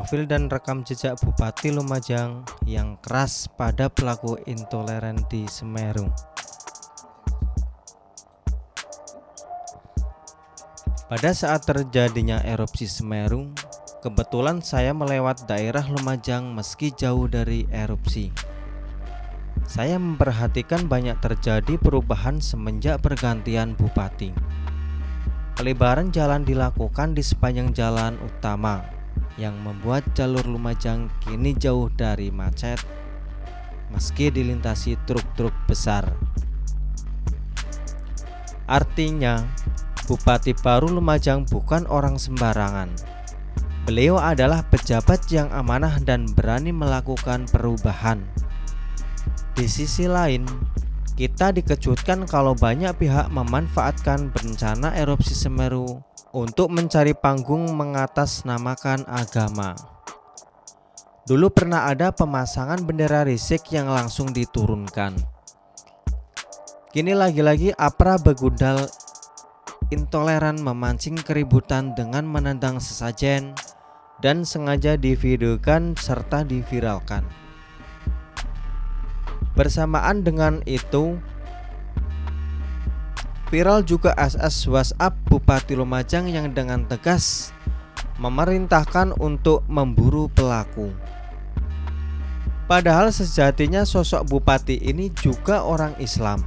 Profil dan rekam jejak Bupati Lumajang yang keras pada pelaku intoleran di Semeru. Pada saat terjadinya erupsi Semeru, kebetulan saya melewat daerah Lumajang meski jauh dari erupsi. Saya memperhatikan banyak terjadi perubahan semenjak pergantian bupati. Pelebaran jalan dilakukan di sepanjang jalan utama, yang membuat jalur Lumajang kini jauh dari macet meski dilintasi truk-truk besar. Artinya, Bupati baru Lumajang bukan orang sembarangan. Beliau adalah pejabat yang amanah dan berani melakukan perubahan. Di sisi lain, kita dikejutkan kalau banyak pihak memanfaatkan bencana erupsi Semeru untuk mencari panggung mengatasnamakan agama. Dulu pernah ada pemasangan bendera Rizik yang langsung diturunkan. Kini lagi-lagi APRA begundal intoleran memancing keributan dengan menendang sesajen dan sengaja divideokan serta diviralkan. Bersamaan dengan itu, viral juga SS WhatsApp Bupati Lumajang yang dengan tegas memerintahkan untuk memburu pelaku. Padahal sejatinya sosok bupati ini juga orang Islam,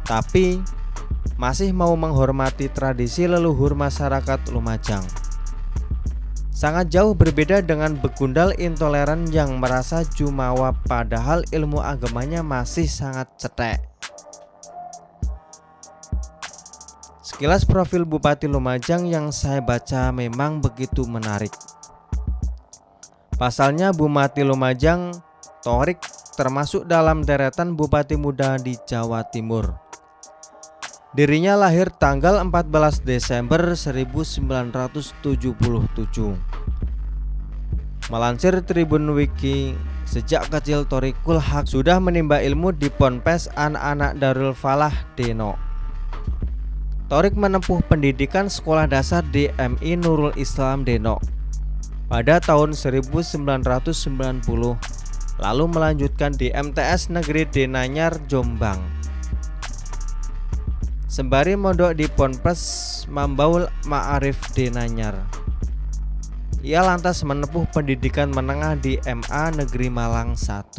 tapi masih mau menghormati tradisi leluhur masyarakat Lumajang. Sangat jauh berbeda dengan begundal intoleran yang merasa jumawa padahal ilmu agamanya masih sangat cetek. Sekilas profil Bupati Lumajang yang saya baca memang begitu menarik. Pasalnya Bupati Lumajang, Thorik, termasuk dalam deretan bupati muda di Jawa Timur. Dirinya lahir tanggal 14 Desember 1977. Melansir Tribun Wiki, sejak kecil Thorikul Haq sudah menimba ilmu di Ponpes anak-anak Darul Falah Deno. Thorik menempuh pendidikan sekolah dasar di MI Nurul Islam Deno pada tahun 1990, lalu melanjutkan di MTS Negeri Denanyar, Jombang. Sembari mondok di Ponpes Mambaul Ma'arif Denanyar, ia lantas menempuh pendidikan menengah di MA Negeri Malang 1,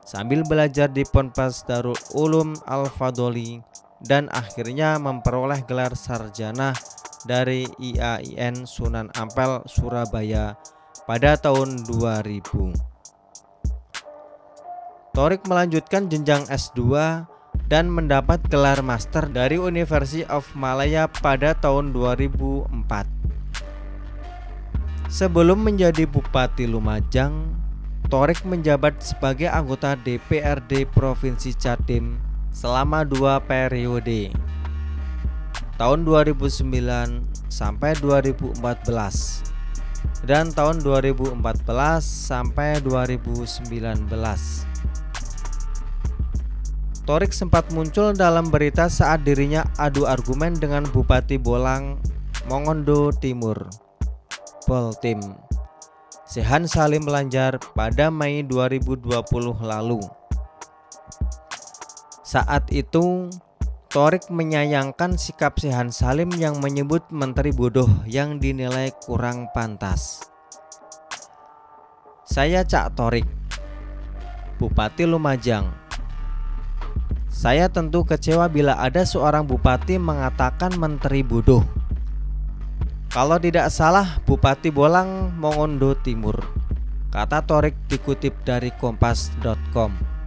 sambil belajar di Ponpes Darul Ulum Al-Fadoli, dan akhirnya memperoleh gelar sarjana dari IAIN Sunan Ampel, Surabaya pada tahun 2000. Thorik melanjutkan jenjang S2 dan mendapat gelar master dari University of Malaya pada tahun 2004. Sebelum menjadi Bupati Lumajang, Thorik menjabat sebagai anggota DPRD Provinsi Jatim selama 2 periode, tahun 2009 sampai 2014 dan tahun 2014 sampai 2019. Thorik sempat muncul dalam berita saat dirinya adu argumen dengan Bupati Bolang, Mongondo Timur, Boltim, Sehan Salim Lanjar pada Mei 2020 lalu. Saat itu, Thorik menyayangkan sikap Sehan Salim yang menyebut menteri bodoh yang dinilai kurang pantas. Saya Cak Thorik, Bupati Lumajang. Saya tentu kecewa bila ada seorang bupati mengatakan menteri bodoh. Kalau tidak salah Bupati Bolang, Mongondo Timur, kata Thorik dikutip dari kompas.com.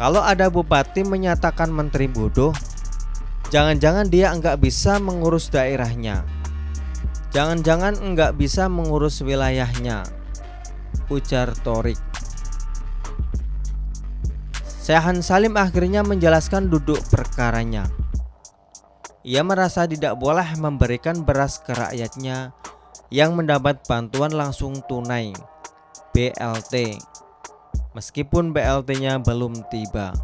Kalau ada bupati menyatakan menteri bodoh, jangan-jangan dia enggak bisa mengurus daerahnya, jangan-jangan enggak bisa mengurus wilayahnya, ujar Thorik. Sehan Salim akhirnya menjelaskan duduk perkaranya. Ia merasa tidak boleh memberikan beras ke rakyatnya yang mendapat bantuan langsung tunai BLT, meskipun BLT-nya belum tiba.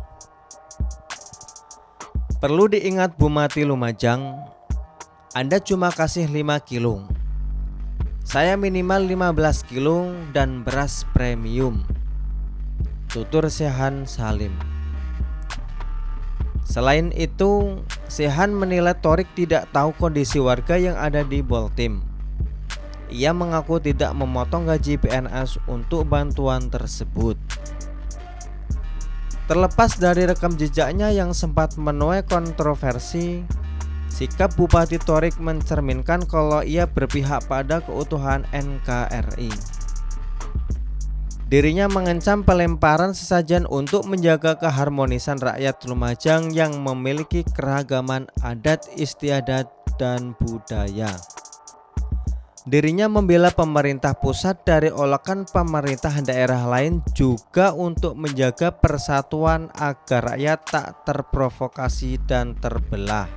Perlu diingat Bupati Lumajang, Anda cuma kasih 5 kilo. Saya minimal 15 kilo dan beras premium, tutur Sehan Salim. Selain itu, Sehan menilai Thorik tidak tahu kondisi warga yang ada di Boltim. Ia mengaku tidak memotong gaji PNS untuk bantuan tersebut. Terlepas dari rekam jejaknya yang sempat menuai kontroversi, sikap Bupati Thorik mencerminkan kalau ia berpihak pada keutuhan NKRI. Dirinya mengancam pelemparan sesajen untuk menjaga keharmonisan rakyat Lumajang yang memiliki keragaman adat istiadat dan budaya. Dirinya membela pemerintah pusat dari olakan pemerintah daerah lain juga untuk menjaga persatuan agar rakyat tak terprovokasi dan terbelah.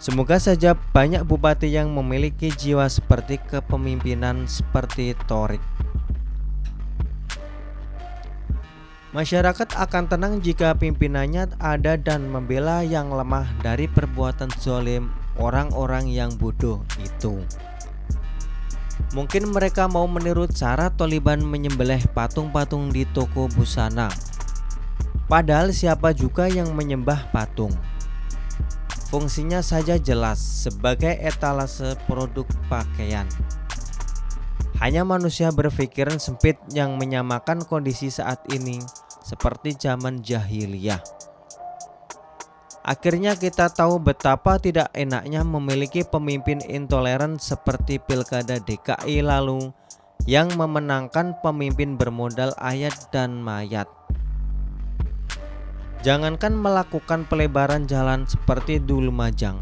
Semoga saja banyak bupati yang memiliki jiwa seperti kepemimpinan seperti Thorik. Masyarakat akan tenang jika pimpinannya ada dan membela yang lemah dari perbuatan zalim orang-orang yang bodoh itu. Mungkin mereka mau meniru cara Taliban menyembelih patung-patung di toko busana. Padahal siapa juga yang menyembah patung? Fungsinya saja jelas sebagai etalase produk pakaian. Hanya manusia berpikiran sempit yang menyamakan kondisi saat ini seperti zaman jahiliyah. Akhirnya kita tahu betapa tidak enaknya memiliki pemimpin intoleran seperti Pilkada DKI lalu yang memenangkan pemimpin bermodal ayat dan mayat. Jangankan melakukan pelebaran jalan seperti di Lumajang,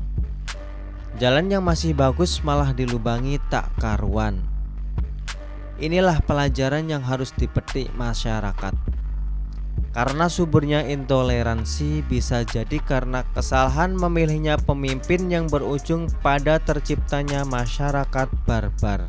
jalan yang masih bagus malah dilubangi tak karuan. Inilah pelajaran yang harus dipetik masyarakat. Karena suburnya intoleransi bisa jadi karena kesalahan memilihnya pemimpin yang berujung pada terciptanya masyarakat barbar.